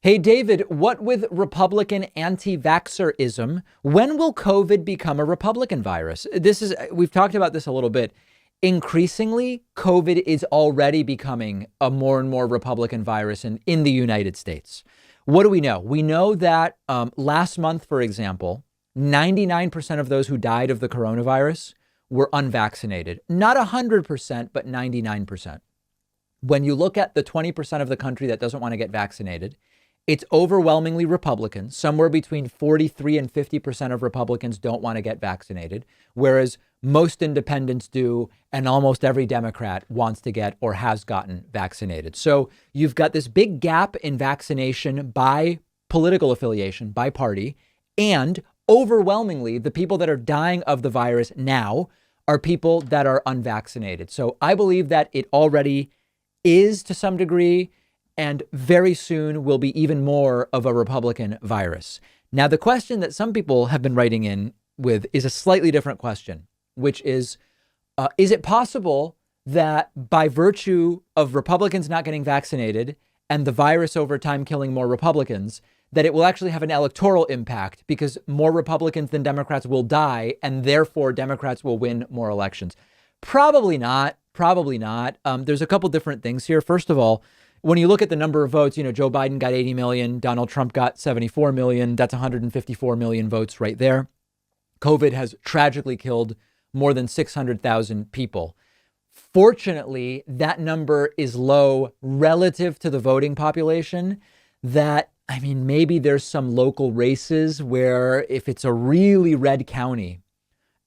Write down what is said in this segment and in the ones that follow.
Hey, David, what with Republican anti-vaxxerism? When will COVID become a Republican virus? We've talked about this a little bit. Increasingly, COVID is already becoming a more and more Republican virus in the United States. What do we know? We know that last month, for example, 99% of those who died of the coronavirus were unvaccinated. Not 100%, but 99%. When you look at the 20% of the country that doesn't want to get vaccinated, it's overwhelmingly Republicans. Somewhere between 43 and 50% of Republicans don't want to get vaccinated, whereas most independents do, and almost every Democrat wants to get or has gotten vaccinated. So you've got this big gap in vaccination by political affiliation, by party, and overwhelmingly the people that are dying of the virus now are people that are unvaccinated. So I believe that it already is to some degree, and very soon will be even more of a Republican virus. Now, the question that some people have been writing in with is a slightly different question, which is it possible that by virtue of Republicans not getting vaccinated and the virus over time killing more Republicans, that it will actually have an electoral impact because more Republicans than Democrats will die and therefore Democrats will win more elections? Probably not. Probably not. There's a couple different things here. First of all, when you look at the number of votes, Joe Biden got 80 million, Donald Trump got 74 million. That's 154 million votes right there. COVID has tragically killed more than 600,000 people. Fortunately, that number is low relative to the voting population. Maybe there's some local races where if it's a really red county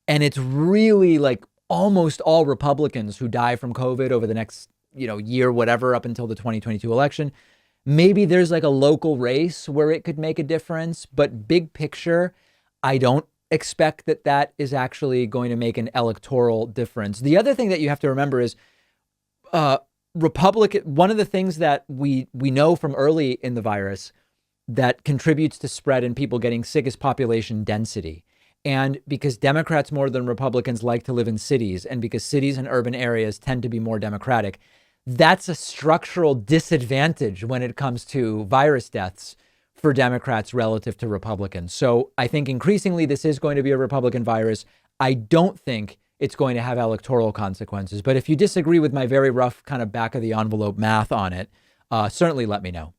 and it's really like almost all Republicans who die from COVID over the next year, whatever, up until the 2022 election. Maybe there's like a local race where it could make a difference. But big picture, I don't expect that is actually going to make an electoral difference. The other thing that you have to remember is one of the things that we know from early in the virus that contributes to spread and people getting sick is population density. And because Democrats more than Republicans like to live in cities, and because cities and urban areas tend to be more Democratic, that's a structural disadvantage when it comes to virus deaths for Democrats relative to Republicans. So I think increasingly this is going to be a Republican virus. I don't think it's going to have electoral consequences. But if you disagree with my very rough kind of back of the envelope math on it, certainly let me know.